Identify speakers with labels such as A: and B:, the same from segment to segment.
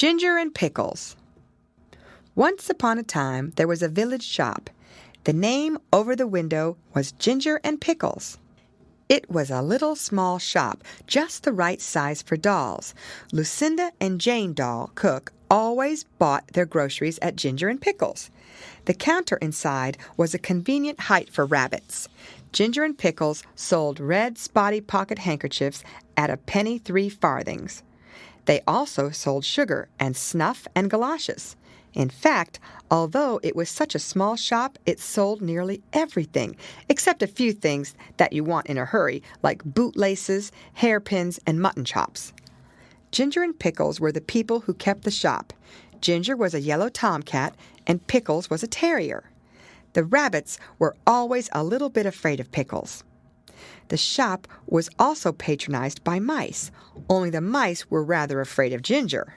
A: Ginger and Pickles. Once upon a time there was a village shop. The name over the window was Ginger and Pickles. It was a little small shop, just the right size for dolls. Lucinda and Jane Doll, cook, always bought their groceries at Ginger and Pickles. The counter inside was a convenient height for rabbits. Ginger and Pickles sold red spotty pocket handkerchiefs at a penny 3 farthings. They also sold sugar and snuff and galoshes. In fact, although it was such a small shop, it sold nearly everything, except a few things that you want in a hurry, like bootlaces, hairpins, and mutton chops. Ginger and Pickles were the people who kept the shop. Ginger was a yellow tomcat, and Pickles was a terrier. The rabbits were always a little bit afraid of Pickles. The shop was also patronized by mice, only the mice were rather afraid of Ginger.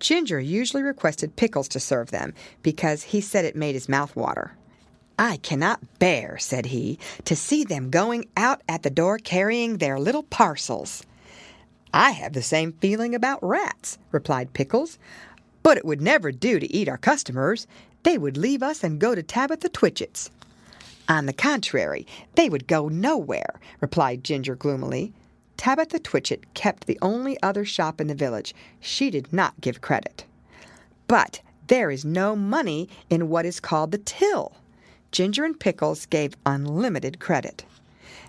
A: Ginger usually requested Pickles to serve them, because he said it made his mouth water. "I cannot bear," said he, "to see them going out at the door carrying their little parcels." "I have the same feeling about rats," replied Pickles, "but it would never do to eat our customers. They would leave us and go to Tabitha Twitchit's." "On the contrary, they would go nowhere," replied Ginger gloomily. Tabitha Twitchit kept the only other shop in the village. She did not give credit. "But there is no money in what is called the till." Ginger and Pickles gave unlimited credit.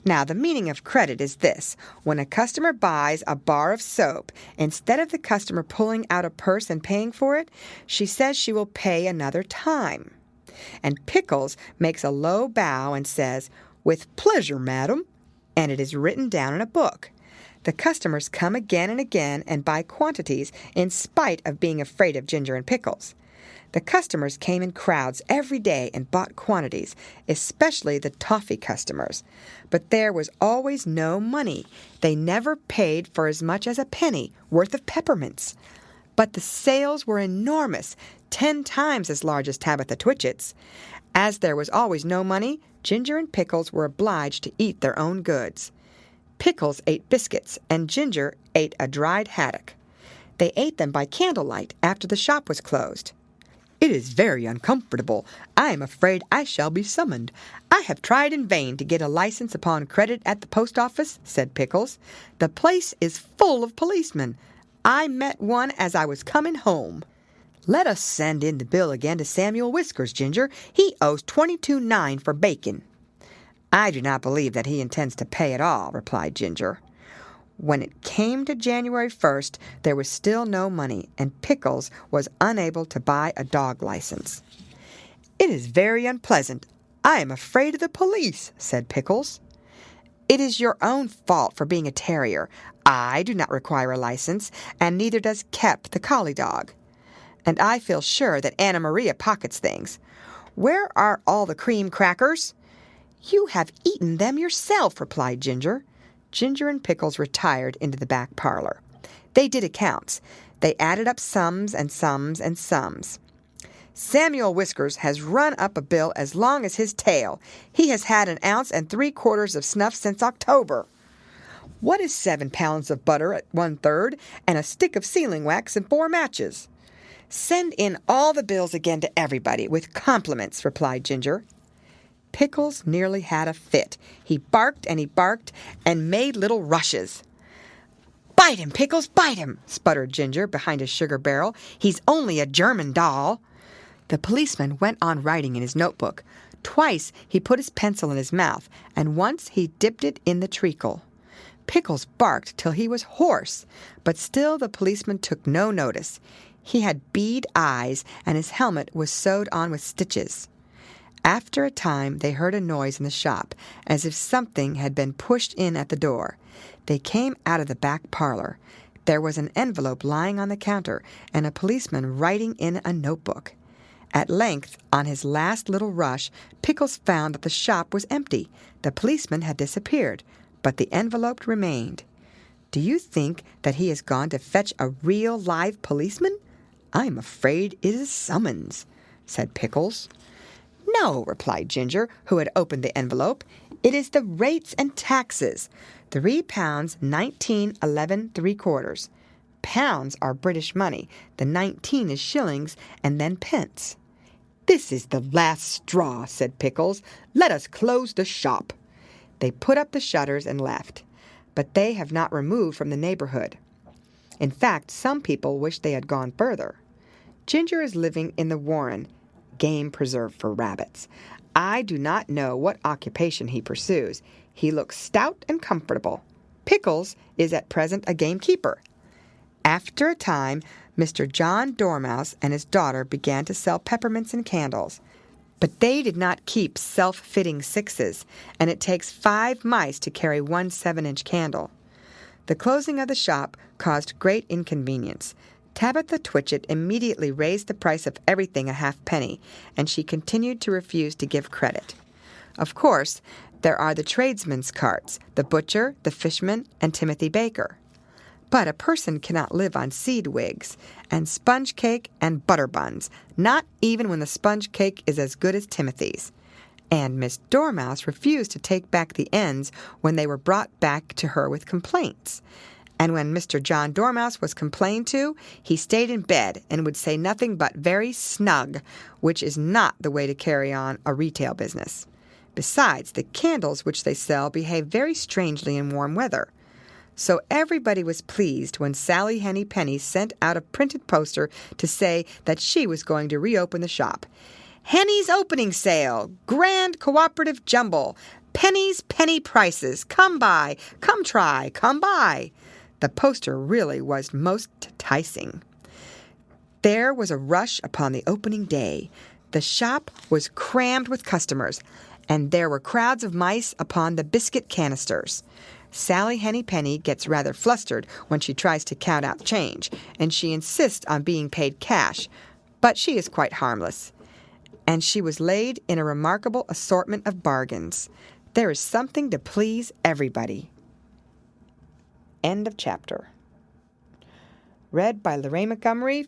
A: Now, the meaning of credit is this. When a customer buys a bar of soap, instead of the customer pulling out a purse and paying for it, she says she will pay another time. And Pickles makes a low bow and says, "With pleasure, madam," and it is written down in a book. The customers come again and again and buy quantities in spite of being afraid of Ginger and Pickles. The customers came in crowds every day and bought quantities, especially the toffee customers. But there was always no money. They never paid for as much as a penny worth of peppermints. But the sales were enormous, 10 times as large as Tabitha Twitchit's. As there was always no money, Ginger and Pickles were obliged to eat their own goods. Pickles ate biscuits, and Ginger ate a dried haddock. They ate them by candlelight after the shop was closed. "It is very uncomfortable. I am afraid I shall be summoned. I have tried in vain to get a license upon credit at the post office," said Pickles. "The place is full of policemen. I met one as I was coming home." "Let us send in the bill again to Samuel Whiskers, Ginger. He owes 22.9 for bacon." "I do not believe that he intends to pay at all," replied Ginger. When it came to January 1st, there was still no money, and Pickles was unable to buy a dog license. "It is very unpleasant. I am afraid of the police," said Pickles. "It is your own fault for being a terrier. I do not require a license, and neither does Kep, the collie dog. And I feel sure that Anna Maria pockets things. Where are all the cream crackers?" "You have eaten them yourself," replied Ginger. Ginger and Pickles retired into the back parlor. They did accounts. They added up sums and sums and sums. "Samuel Whiskers has run up a bill as long as his tail. He has had 1 ounce and 3/4 of snuff since October." "What is 7 pounds of butter at 1/3 and a stick of sealing wax and 4 matches?" "Send in all the bills again to everybody, with compliments," replied Ginger. Pickles nearly had a fit. He barked and made little rushes. "Bite him, Pickles, bite him," sputtered Ginger behind his sugar barrel. "He's only a German doll." The policeman went on writing in his notebook. Twice he put his pencil in his mouth, and once he dipped it in the treacle. Pickles barked till he was hoarse, but still the policeman took no notice. He had bead eyes, and his helmet was sewed on with stitches. After a time they heard a noise in the shop, as if something had been pushed in at the door. They came out of the back parlor. There was an envelope lying on the counter, and a policeman writing in a notebook. At length, on his last little rush, Pickles found that the shop was empty. The policeman had disappeared, but the envelope remained. "Do you think that he has gone to fetch a real live policeman? I'm afraid it is summons," said Pickles. "No," replied Ginger, who had opened the envelope. "It is the rates and taxes. £3 19 11 3/4. Pounds are British money, the 19 is shillings, and then pence. "This is the last straw," said Pickles. "Let us close the shop." They put up the shutters and left, but they have not removed from the neighborhood. In fact, some people wish they had gone further. Ginger is living in the warren, game preserve for rabbits. I do not know what occupation he pursues. He looks stout and comfortable. Pickles is at present a gamekeeper. After a time, Mr. John Dormouse and his daughter began to sell peppermints and candles. But they did not keep self-fitting sixes, and it takes 5 mice to carry one 7-inch candle. The closing of the shop caused great inconvenience. Tabitha Twitchit immediately raised the price of everything a halfpenny, and she continued to refuse to give credit. Of course, there are the tradesmen's carts, the butcher, the fishman, and Timothy Baker. But a person cannot live on seed wigs and sponge cake and butter buns, not even when the sponge cake is as good as Timothy's. And Miss Dormouse refused to take back the ends when they were brought back to her with complaints. And when Mr. John Dormouse was complained to, he stayed in bed and would say nothing but very snug, which is not the way to carry on a retail business. Besides, the candles which they sell behave very strangely in warm weather. So everybody was pleased when Sally Henny Penny sent out a printed poster to say that she was going to reopen the shop. "Henny's opening sale, grand cooperative jumble, Penny's penny prices, come buy, come try, come buy." The poster really was most enticing. There was a rush upon the opening day. The shop was crammed with customers, and there were crowds of mice upon the biscuit canisters. Sally Henny Penny gets rather flustered when she tries to count out change, and she insists on being paid cash, but she is quite harmless. And she was laid in a remarkable assortment of bargains. There is something to please everybody. End of chapter. Read by Lorraine Montgomery.